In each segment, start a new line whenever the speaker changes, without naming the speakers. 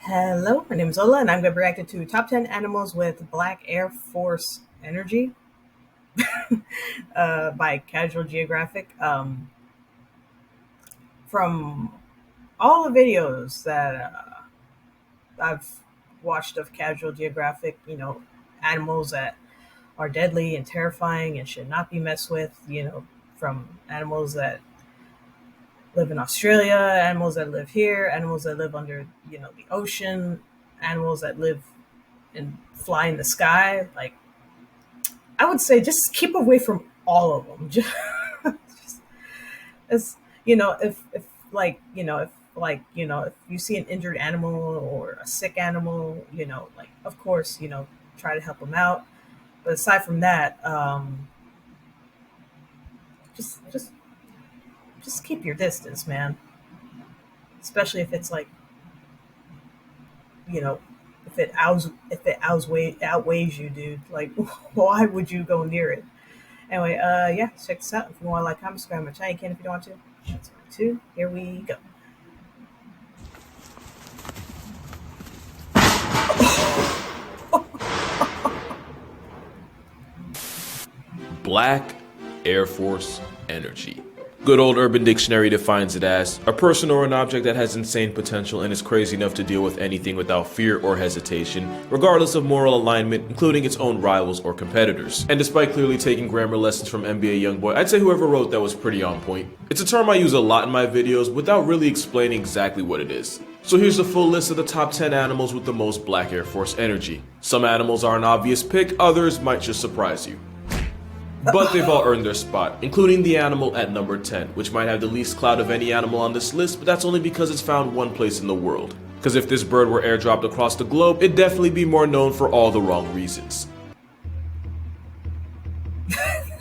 Hello, my name is Ola, and I'm going to be reacting to Top 10 Animals with Black Air Force Energy by Casual Geographic. From all the videos that I've watched of Casual Geographic, animals that are deadly and terrifying and should not be messed with, from animals that live in Australia, animals that live here, animals that live under, the ocean, animals that live and fly in the sky. Like, I would say just keep away from all of them. Just as if you see an injured animal or a sick animal, like of course, try to help them out. But aside from that, just just just keep your distance, man. Especially if it's like you know if it outweighs you, dude. Like, why would you go near it? Anyway, yeah, check this out. If you want to like, comment, subscribe my channel, you can. If you don't want to, that's fine too. Here we go.
Black Air Force Energy. Good old Urban Dictionary defines it as a person or an object that has insane potential and is crazy enough to deal with anything without fear or hesitation, regardless of moral alignment, including its own rivals or competitors. And despite clearly taking grammar lessons from NBA Youngboy, I'd say whoever wrote that was pretty on point. It's a term I use a lot in my videos without really explaining exactly what it is. So here's the full list of the top 10 animals with the most Black Air Force energy. Some animals are an obvious pick, others might just surprise you. But they've all earned their spot, including the animal at number 10, which might have the least clout of any animal on this list, but that's only because it's found one place in the world. Because if this bird were airdropped across the globe, it'd definitely be more known for all the wrong reasons.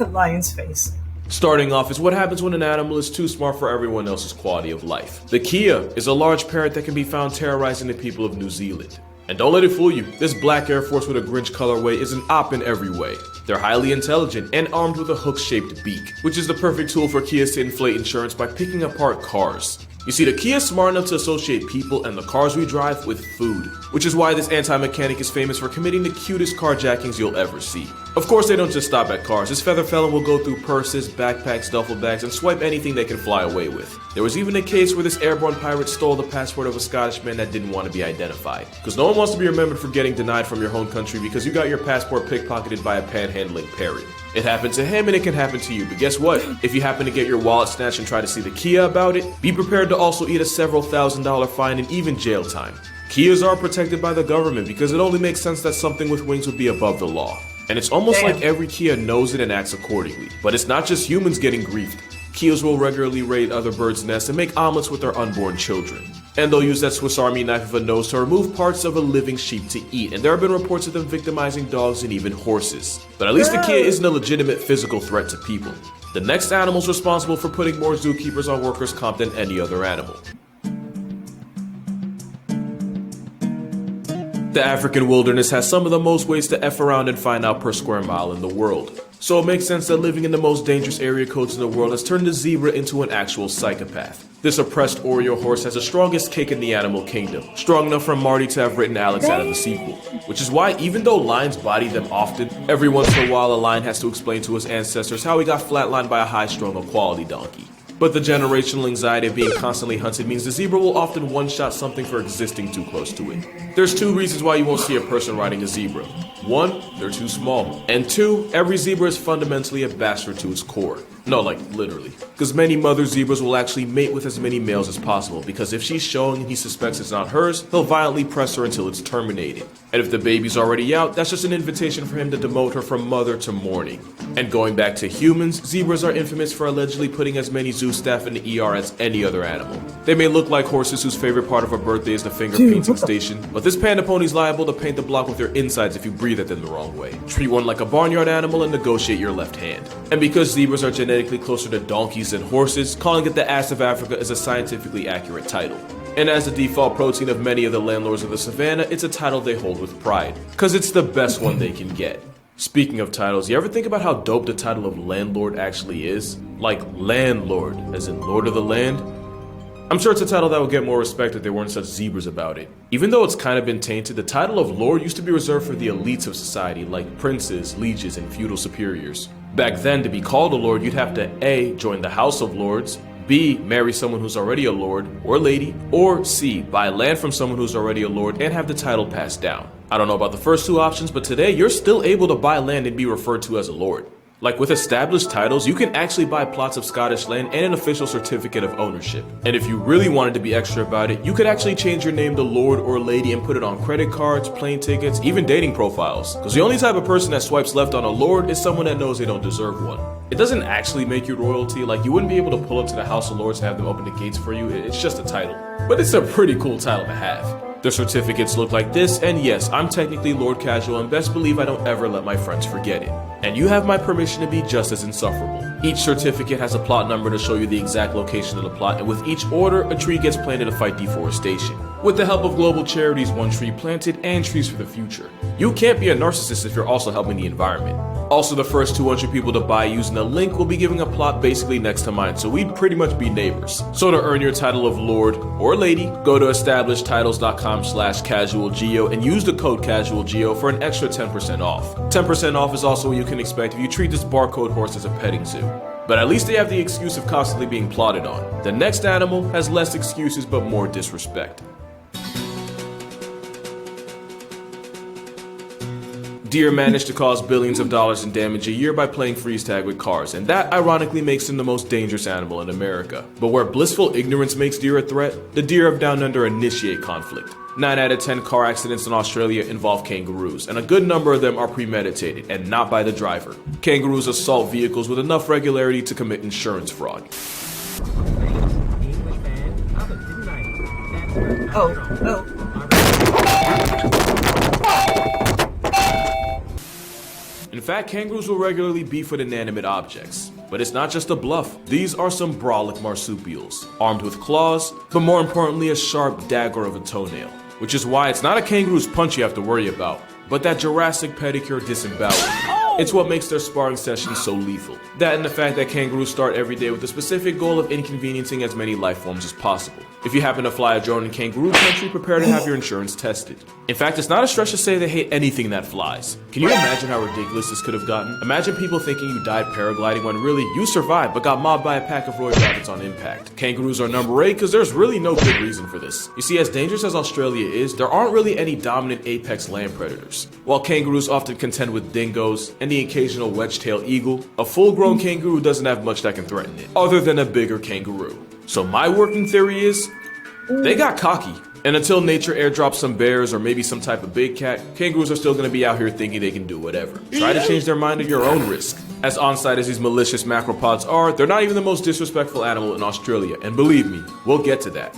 Lion's face.
Starting off is what happens when an animal is too smart for everyone else's quality of life. The Kia is a large parrot that can be found terrorizing the people of New Zealand. And don't let it fool you, this Black Air Force with a Grinch colorway is an op in every way. They're highly intelligent and armed with a hook-shaped beak, which is the perfect tool for Kias to inflate insurance by picking apart cars. You see, the Kia is smart enough to associate people and the cars we drive with food, which is why this anti-mechanic is famous for committing the cutest carjackings you'll ever see. Of course, they don't just stop at cars. This feather felon will go through purses, backpacks, duffel bags, and swipe anything they can fly away with. There was even a case where this airborne pirate stole the passport of a Scottish man that didn't want to be identified. Because no one wants to be remembered for getting denied from your home country because you got your passport pickpocketed by a panhandling parrot. It happened to him and it can happen to you, but guess what? If you happen to get your wallet snatched and try to see the Kia about it, be prepared to also eat a several $1,000 fine and even jail time. Kias are protected by the government because it only makes sense that something with wings would be above the law. And it's almost like every Kia knows it and acts accordingly. But it's not just humans getting griefed. Kias will regularly raid other birds' nests and make omelets with their unborn children. And they'll use that Swiss Army knife of a nose to remove parts of a living sheep to eat, and there have been reports of them victimizing dogs and even horses. But at least the Kia isn't a legitimate physical threat to people. The next animal's responsible for putting more zookeepers on workers' comp than any other animal. The African wilderness has some of the most ways to F around and find out per square mile in the world. So it makes sense that living in the most dangerous area codes in the world has turned the zebra into an actual psychopath. This oppressed Oreo horse has the strongest cake in the animal kingdom, strong enough for Marty to have written Alex out of the sequel. Which is why even though lions body them often, every once in a while a lion has to explain to his ancestors how he got flatlined by a high-strung equality donkey. But the generational anxiety of being constantly hunted means the zebra will often one-shot something for existing too close to it. There's two reasons why you won't see a person riding a zebra. One, they're too small. And two, every zebra is fundamentally a bastard to its core. No, like literally. Because many mother zebras will actually mate with as many males as possible, because if she's showing and he suspects it's not hers, he'll violently press her until it's terminated. And if the baby's already out, that's just an invitation for him to demote her from mother to mourning. And going back to humans, zebras are infamous for allegedly putting as many zoo staff in the ER as any other animal. They may look like horses whose favorite part of a birthday is the finger painting station, but this panda pony's liable to paint the block with their insides if you breathe at them the wrong way. Treat one like a barnyard animal and negotiate your left hand. And because zebras are genetically closer to donkeys than horses, calling it the ass of Africa is a scientifically accurate title. And as the default protein of many of the landlords of the savannah, it's a title they hold with pride, cause it's the best one they can get. Speaking of titles, you ever think about how dope the title of landlord actually is? Like landlord, as in lord of the land? I'm sure it's a title that would get more respect if there weren't such zebras about it. Even though it's kind of been tainted, the title of Lord used to be reserved for the elites of society like princes, lieges, and feudal superiors. Back then, to be called a lord, you'd have to A. join the House of Lords, B. marry someone who's already a lord or lady, or C. buy land from someone who's already a lord and have the title passed down. I don't know about the first two options, but today you're still able to buy land and be referred to as a lord. Like with established titles, you can actually buy plots of Scottish land and an official certificate of ownership. And if you really wanted to be extra about it, you could actually change your name to Lord or Lady and put it on credit cards, plane tickets, even dating profiles. Because the only type of person that swipes left on a lord is someone that knows they don't deserve one. It doesn't actually make you royalty, like you wouldn't be able to pull up to the House of Lords and have them open the gates for you, it's just a title. But it's a pretty cool title to have. The certificates look like this, and yes, I'm technically Lord Casual and best believe I don't ever let my friends forget it. And you have my permission to be just as insufferable. Each certificate has a plot number to show you the exact location of the plot, and with each order, a tree gets planted to fight deforestation. With the help of global charities, one tree planted and trees for the future. You can't be a narcissist if you're also helping the environment. Also, the first 200 people to buy using a link will be giving a plot basically next to mine, so we'd pretty much be neighbors. So to earn your title of Lord or Lady, go to establishedtitles.com/casualgeo and use the code casualgeo for an extra 10% off. 10% off is also what you can expect if you treat this barcode horse as a petting zoo. But at least they have the excuse of constantly being plotted on. The next animal has less excuses but more disrespect. Deer manage to cause billions of dollars in damage a year by playing freeze tag with cars, and that ironically makes them the most dangerous animal in America. But where blissful ignorance makes deer a threat, the deer of Down Under initiate conflict. 9 out of 10 car accidents in Australia involve kangaroos, and a good number of them are premeditated and not by the driver. Kangaroos assault vehicles with enough regularity to commit insurance fraud.
Oh, no.
In fact, kangaroos will regularly beef with inanimate objects. But it's not just a bluff. These are some brolic marsupials, armed with claws, but more importantly a sharp dagger of a toenail. Which is why it's not a kangaroo's punch you have to worry about, but that Jurassic pedicure disembowelment. It's what makes their sparring sessions so lethal. That and the fact that kangaroos start every day with the specific goal of inconveniencing as many life forms as possible. If you happen to fly a drone in kangaroo country, prepare to have your insurance tested. In fact, it's not a stretch to say they hate anything that flies. Can you imagine how ridiculous this could have gotten? Imagine people thinking you died paragliding when really you survived but got mobbed by a pack of roid rabbits on impact. Kangaroos are number 8 because there's really no good reason for this. You see, as dangerous as Australia is, there aren't really any dominant apex land predators. While kangaroos often contend with dingoes and the occasional wedge-tailed eagle, a full-grown kangaroo doesn't have much that can threaten it, other than a bigger kangaroo. So my working theory is, they got cocky. And until nature airdrops some bears or maybe some type of big cat, kangaroos are still going to be out here thinking they can do whatever. Try to change their mind at your own risk. As on-site as these malicious macropods are, they're not even the most disrespectful animal in Australia, and believe me, we'll get to that.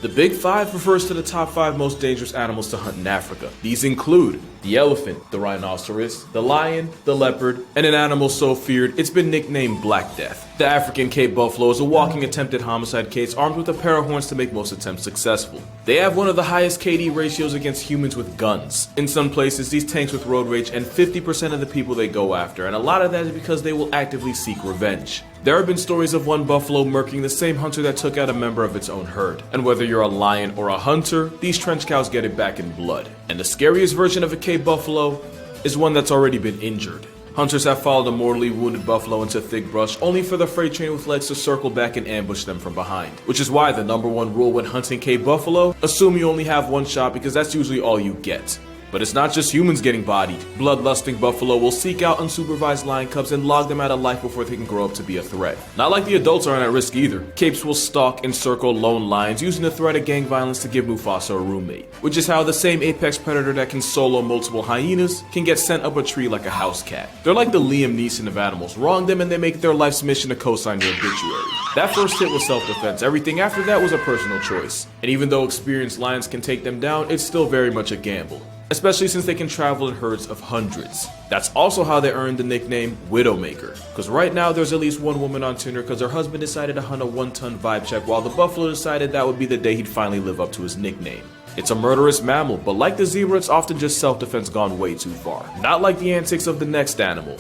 The Big Five refers to the top 5 most dangerous animals to hunt in Africa. These include the elephant, the rhinoceros, the lion, the leopard, and an animal so feared it's been nicknamed Black Death. The African Cape Buffalo is a walking attempted homicide case armed with a pair of horns to make most attempts successful. They have one of the highest KD ratios against humans with guns. In some places, these tanks with road rage and 50% of the people they go after, and a lot of that is because they will actively seek revenge. There have been stories of one buffalo murking the same hunter that took out a member of its own herd. And whether you're a lion or a hunter, these trench cows get it back in blood. And the scariest version of a Cape buffalo is one that's already been injured. Hunters have followed a mortally wounded buffalo into thick brush only for the freight train with legs to circle back and ambush them from behind. Which is why the #1 rule when hunting Cape buffalo, assume you only have one shot because that's usually all you get. But it's not just humans getting bodied. Bloodlusting buffalo will seek out unsupervised lion cubs and log them out of life before they can grow up to be a threat. Not like the adults aren't at risk either. Capes will stalk and circle lone lions using the threat of gang violence to give Mufasa a roommate. Which is how the same apex predator that can solo multiple hyenas can get sent up a tree like a house cat. They're like the Liam Neeson of animals. Wrong them and they make their life's mission to co-sign your obituary. That first hit was self-defense. Everything after that was a personal choice. And even though experienced lions can take them down, it's still very much a gamble. Especially since they can travel in herds of hundreds. That's also how they earned the nickname Widowmaker. Cause right now there's at least one woman on Tinder cause her husband decided to hunt a 1-ton vibe check while the buffalo decided that would be the day he'd finally live up to his nickname. It's a murderous mammal, but like the zebra, it's often just self-defense gone way too far. Not like the antics of the next animal.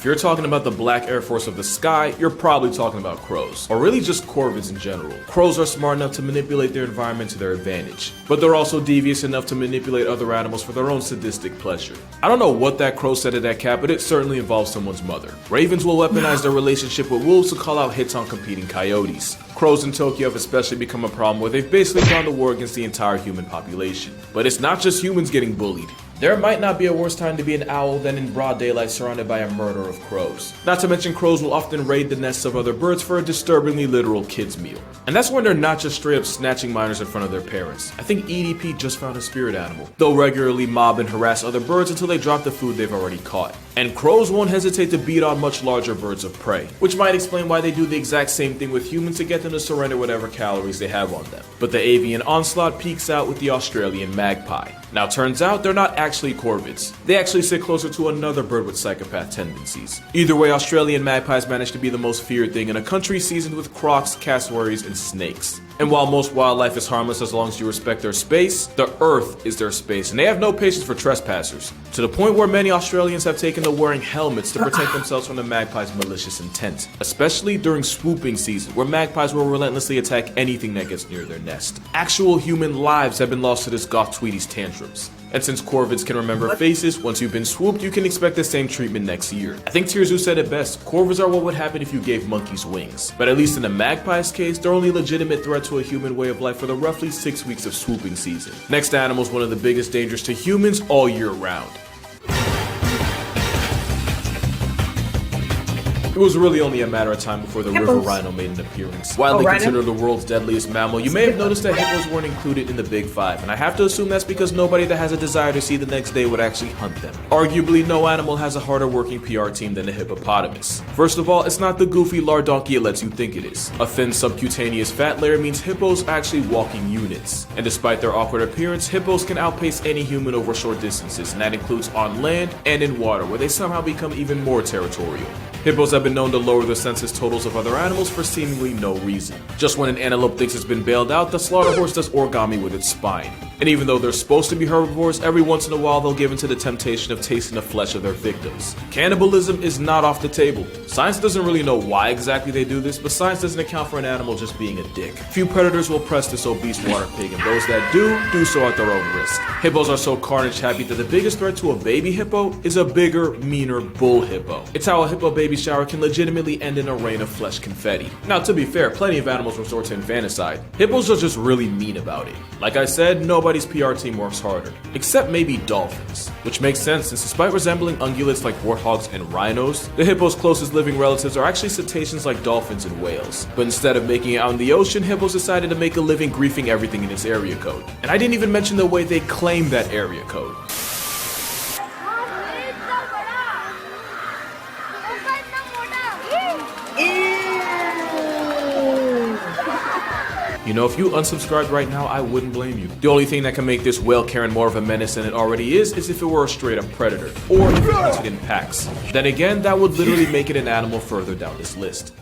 If you're talking about the Black Air Force of the sky, you're probably talking about crows, or really just corvids in general. Crows are smart enough to manipulate their environment to their advantage, but they're also devious enough to manipulate other animals for their own sadistic pleasure. I don't know what that crow said at that cat, but it certainly involves someone's mother. Ravens will weaponize their relationship with wolves to call out hits on competing coyotes. Crows in Tokyo have especially become a problem where they've basically gone to war against the entire human population. But it's not just humans getting bullied. There might not be a worse time to be an owl than in broad daylight surrounded by a murder of crows. Not to mention crows will often raid the nests of other birds for a disturbingly literal kids meal. And that's when they're not just straight up snatching minors in front of their parents. I think EDP just found a spirit animal. They'll regularly mob and harass other birds until they drop the food they've already caught. And crows won't hesitate to beat on much larger birds of prey, which might explain why they do the exact same thing with humans to get them to surrender whatever calories they have on them. But the avian onslaught peaks out with the Australian magpie. Now turns out they're not actually corvids. They actually sit closer to another bird with psychopath tendencies. Either way, Australian magpies manage to be the most feared thing in a country seasoned with crocs, cassowaries, and snakes. And while most wildlife is harmless as long as you respect their space, the earth is their space, and they have no patience for trespassers. To the point where many Australians have taken to wearing helmets to protect themselves from the magpie's malicious intent. Especially during swooping season, where magpies will relentlessly attack anything that gets near their nest. Actual human lives have been lost to this goth Tweety's tantrums. And since corvids can remember faces, once you've been swooped, you can expect the same treatment next year. I think Tirzu said it best, corvids are what would happen if you gave monkeys wings. But at least in the magpie's case, they're only a legitimate threat to a human way of life for the roughly 6 weeks of swooping season. Next animal is one of the biggest dangers to humans all year round. It was really only a matter of time before the river rhino made an appearance. Widely considered the world's deadliest mammal, you may have noticed that hippos weren't included in the Big Five, and I have to assume that's because nobody that has a desire to see the next day would actually hunt them. Arguably, no animal has a harder working PR team than a hippopotamus. First of all, it's not the goofy lardonky it lets you think it is. A thin subcutaneous fat layer means hippos are actually walking units. And despite their awkward appearance, hippos can outpace any human over short distances, and that includes on land and in water, where they somehow become even more territorial. Hippos have been known to lower the census totals of other animals for seemingly no reason. Just when an antelope thinks it's been bailed out, the slaughter horse does origami with its spine. And even though they're supposed to be herbivores, every once in a while they'll give into the temptation of tasting the flesh of their victims. Cannibalism is not off the table. Science doesn't really know why exactly they do this, but science doesn't account for an animal just being a dick. Few predators will press this obese water pig, and those that do so at their own risk. Hippos are so carnage happy that the biggest threat to a baby hippo is a bigger, meaner bull hippo. It's how a hippo baby shower can legitimately end in a rain of flesh confetti. Now, to be fair, plenty of animals resort to infanticide. Hippos are just really mean about it. Like I said, nobody's PR team works harder. Except maybe dolphins. Which makes sense since despite resembling ungulates like warthogs and rhinos, the hippo's closest living relatives are actually cetaceans like dolphins and whales. But instead of making it out in the ocean, hippos decided to make a living griefing everything in its area code. And I didn't even mention the way they claim that area code. You know, if you unsubscribed right now, I wouldn't blame you. The only thing that can make this whale Karen more of a menace than it already is if it were a straight up predator, or if it hunted in packs. Then again, that would literally make it an animal further down this list.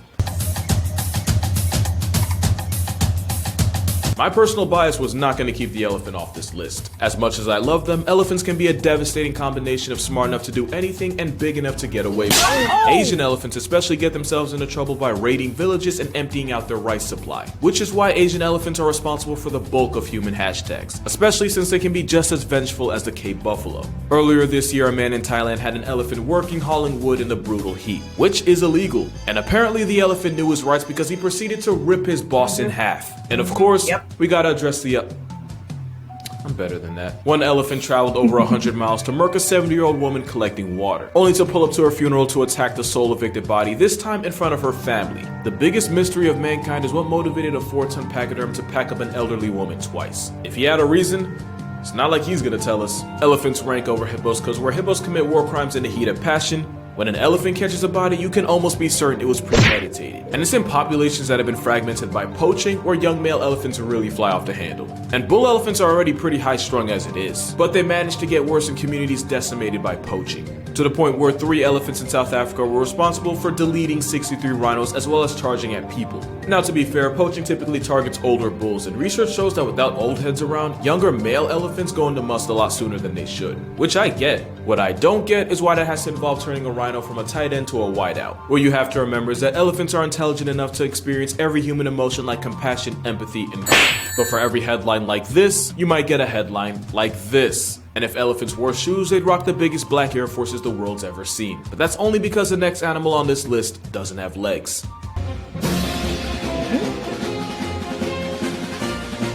My personal bias was not going to keep the elephant off this list. As much as I love them, elephants can be a devastating combination of smart enough to do anything and big enough to get away with it. Asian elephants especially get themselves into trouble by raiding villages and emptying out their rice supply, which is why Asian elephants are responsible for the bulk of human hashtags, especially since they can be just as vengeful as the Cape buffalo. Earlier this year, a man in Thailand had an elephant working hauling wood in the brutal heat, which is illegal, and apparently the elephant knew his rights because he proceeded to rip his boss in half. And of course, we gotta address the I'm better than that. One elephant traveled over 100 miles to murk a 70-year-old woman collecting water, only to pull up to her funeral to attack the sole evicted body, this time in front of her family. The biggest mystery of mankind is what motivated a 4-ton pachyderm to pack up an elderly woman twice. If he had a reason, it's not like he's gonna tell us. Elephants rank over hippos because where hippos commit war crimes in the heat of passion, when an elephant catches a body, you can almost be certain it was premeditated. And it's in populations that have been fragmented by poaching where young male elephants really fly off the handle. And bull elephants are already pretty high strung as it is, but they manage to get worse in communities decimated by poaching. to the point where 3 elephants in South Africa were responsible for deleting 63 rhinos as well as charging at people. Now, to be fair, poaching typically targets older bulls, and research shows that without old heads around, younger male elephants go into must a lot sooner than they should. Which I get. What I don't get is why that has to involve turning a rhino from a tight end to a wideout. What you have to remember is that elephants are intelligent enough to experience every human emotion like compassion, empathy, and grief. But for every headline like this, you might get a headline like this. And if elephants wore shoes, they'd rock the biggest black Air Forces the world's ever seen. But that's only because the next animal on this list doesn't have legs.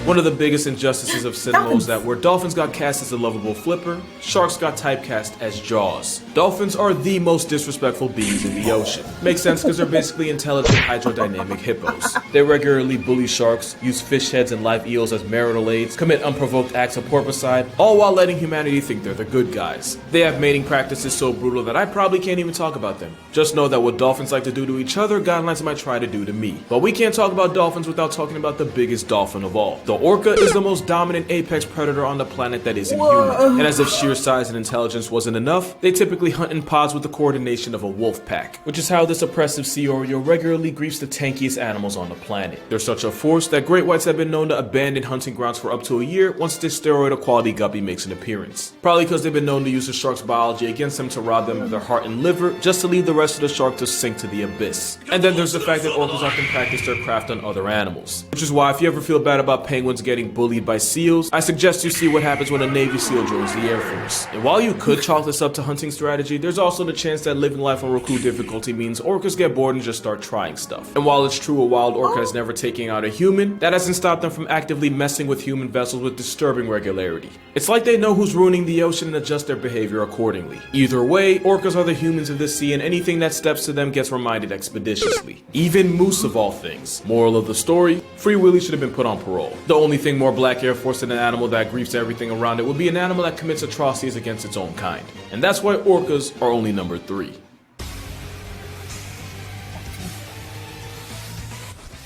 One of the biggest injustices of cinema is that where dolphins got cast as a lovable flipper, sharks got typecast as Jaws. Dolphins are the most disrespectful beings in the ocean. Makes sense because they're basically intelligent hydrodynamic hippos. They regularly bully sharks, use fish heads and live eels as marital aids, commit unprovoked acts of porpoiside, all while letting humanity think they're the good guys. They have mating practices so brutal that I probably can't even talk about them. Just know that what dolphins like to do to each other, guidelines might try to do to me. But we can't talk about dolphins without talking about the biggest dolphin of all. The orca is the most dominant apex predator on the planet that isn't human. And as if sheer size and intelligence wasn't enough, they typically hunt in pods with the coordination of a wolf pack, which is how this oppressive sea oriole regularly griefs the tankiest animals on the planet. They're such a force that great whites have been known to abandon hunting grounds for up to a year once this steroid quality guppy makes an appearance. Probably because they've been known to use the shark's biology against them to rob them of their heart and liver, just to leave the rest of the shark to sink to the abyss. And then there's the fact that orcas often practice their craft on other animals. Which is why if you ever feel bad about penguins getting bullied by seals, I suggest you see what happens when a Navy SEAL joins the Air Force. And while you could chalk this up to hunting strategy, there's also the chance that living life on Roku difficulty means orcas get bored and just start trying stuff. And while it's true a wild orca has never taken out a human, that hasn't stopped them from actively messing with human vessels with disturbing regularity. It's like they know who's ruining the ocean and adjust their behavior accordingly. Either way, orcas are the humans of the sea, and anything that steps to them gets reminded expeditiously. Even moose of all things. Moral of the story, Free Willy should have been put on parole. The only thing more black Air Force than an animal that griefs everything around it would be an animal that commits atrocities against its own kind. And that's why orcas are only number 3.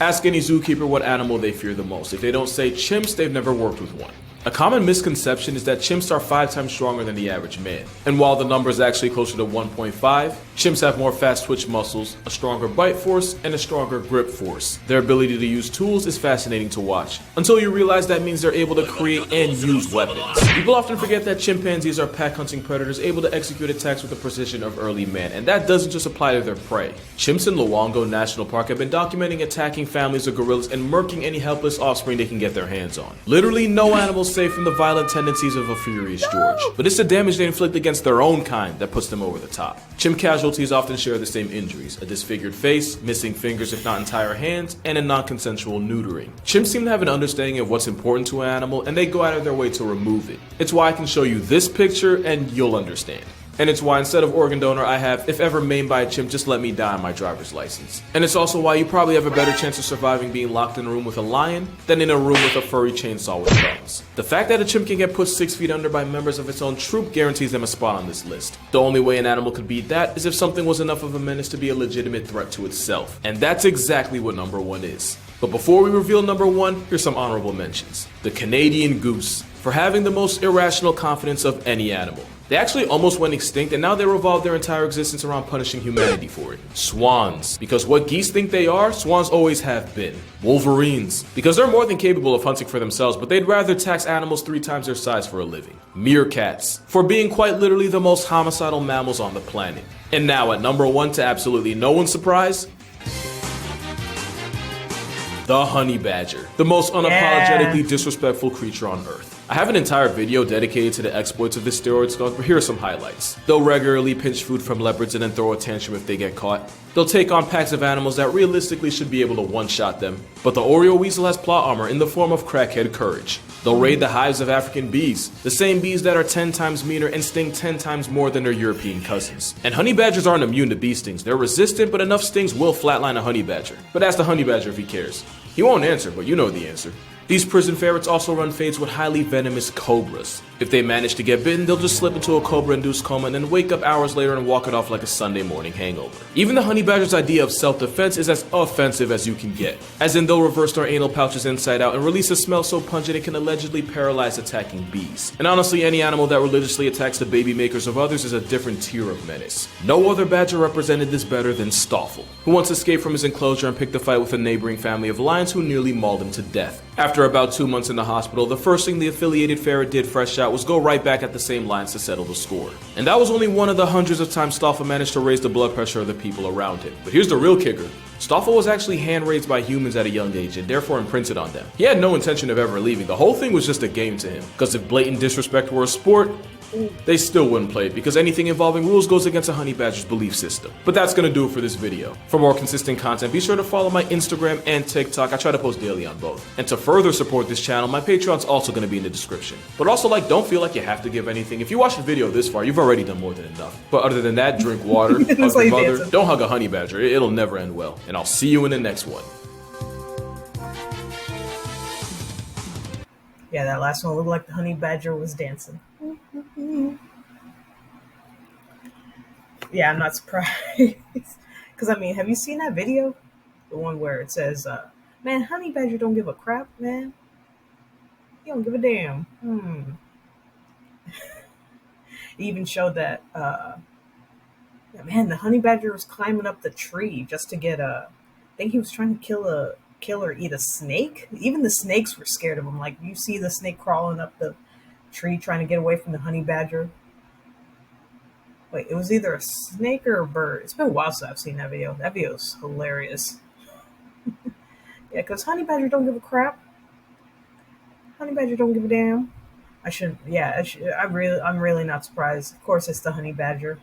Ask any zookeeper what animal they fear the most. If they don't say chimps, they've never worked with one. A common misconception is that chimps are 5 times stronger than the average man. And while the number is actually closer to 1.5, chimps have more fast twitch muscles, a stronger bite force, and a stronger grip force. Their ability to use tools is fascinating to watch, until you realize that means they're able to create and use weapons. People often forget that chimpanzees are pack hunting predators able to execute attacks with the precision of early man, and that doesn't just apply to their prey. Chimps in Luongo National Park have been documenting attacking families of gorillas and murking any helpless offspring they can get their hands on. Literally no animals safe from the violent tendencies of a furious George. But it's the damage they inflict against their own kind that puts them over the top. Chimp casualties often share the same injuries: a disfigured face, missing fingers if not entire hands, and a non-consensual neutering. Chimps seem to have an understanding of what's important to an animal, and they go out of their way to remove it. It's why I can show you this picture and you'll understand. And it's why instead of organ donor, I have, if ever maimed by a chimp, just let me die on my driver's license. And it's also why you probably have a better chance of surviving being locked in a room with a lion than in a room with a furry chainsaw with thumbs. The fact that a chimp can get put 6 feet under by members of its own troop guarantees them a spot on this list. The only way an animal could beat that is if something was enough of a menace to be a legitimate threat to itself. And that's exactly what number 1 is. But before we reveal number 1, here's some honorable mentions. The Canadian goose, for having the most irrational confidence of any animal. They actually almost went extinct, and now they revolve their entire existence around punishing humanity for it. Swans, because what geese think they are, swans always have been. Wolverines, because they're more than capable of hunting for themselves, but they'd rather tax animals 3 times their size for a living. Meerkats, for being quite literally the most homicidal mammals on the planet. And now at number 1, to absolutely no one's surprise, the honey badger, the most unapologetically disrespectful creature on Earth. I have an entire video dedicated to the exploits of this steroid skunk, but here are some highlights. They'll regularly pinch food from leopards and then throw a tantrum if they get caught. They'll take on packs of animals that realistically should be able to one-shot them. But the Oreo weasel has plot armor in the form of crackhead courage. They'll raid the hives of African bees, the same bees that are 10 times meaner and sting 10 times more than their European cousins. And honey badgers aren't immune to bee stings. They're resistant, but enough stings will flatline a honey badger. But ask the honey badger if he cares. He won't answer, but you know the answer. These prison ferrets also run fades with highly venomous cobras. If they manage to get bitten, they'll just slip into a cobra-induced coma and then wake up hours later and walk it off like a Sunday morning hangover. Even the honey badger's idea of self-defense is as offensive as you can get, as in they'll reverse their anal pouches inside out and release a smell so pungent it can allegedly paralyze attacking bees. And honestly, any animal that religiously attacks the baby makers of others is a different tier of menace. No other badger represented this better than Stoffel, who once escaped from his enclosure and picked a fight with a neighboring family of lions who nearly mauled him to death. After about 2 months in the hospital, the first thing the affiliated ferret did fresh out was go right back at the same lions to settle the score. And that was only one of the hundreds of times Stoffel managed to raise the blood pressure of the people around him. But here's the real kicker. Stoffel was actually hand-raised by humans at a young age and therefore imprinted on them. He had no intention of ever leaving. The whole thing was just a game to him. Because if blatant disrespect were a sport, they still wouldn't play it because anything involving rules goes against a honey badger's belief system. But that's gonna do it for this video. For more consistent content, be sure to follow my Instagram and TikTok. I try to post daily on both. And to further support this channel, my Patreon's also gonna be in the description. But also, don't feel like you have to give anything. If you watch the video this far, you've already done more than enough. But other than that, drink water, hug your mother, don't hug a honey badger. It'll never end well. And I'll see you in the next one.
Yeah, that last one looked like the honey badger was dancing. Yeah, I'm not surprised. Because, have you seen that video? The one where it says, man, honey badger don't give a crap, man. He don't give a damn. It even showed that, yeah, man, the honey badger was climbing up the tree just to get I think he was trying to kill or eat a snake. Even the snakes were scared of him. Like, you see the snake crawling up the tree trying to get away from the honey badger. Wait, it was either a snake or a bird. It's been a while since I've seen that video. That video is hilarious. Yeah, because honey badger don't give a crap. Honey badger don't give a damn. I'm really not surprised. Of course, it's the honey badger.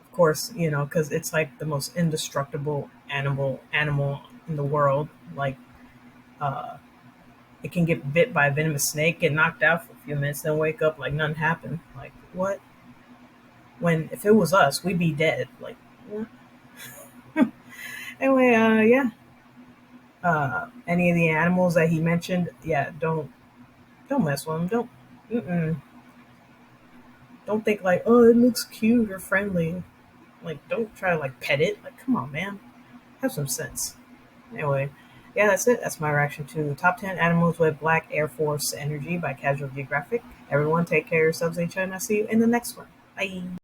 Of course, because it's like the most indestructible animal in the world. Like, it can get bit by a venomous snake, get knocked out for a few minutes, then wake up like nothing happened. Like, what? If it was us, we'd be dead. Like, what? Anyway, yeah. Any of the animals that he mentioned, yeah, don't mess with them. Don't think like, oh, it looks cute or friendly. Like, don't try to pet it. Like, come on, man, have some sense. Anyway, yeah, that's it. That's my reaction to Top 10 Animals with Black Air Force Energy by Casual Geographic. Everyone, take care of yourselves and each other, and I'll see you in the next one. Bye.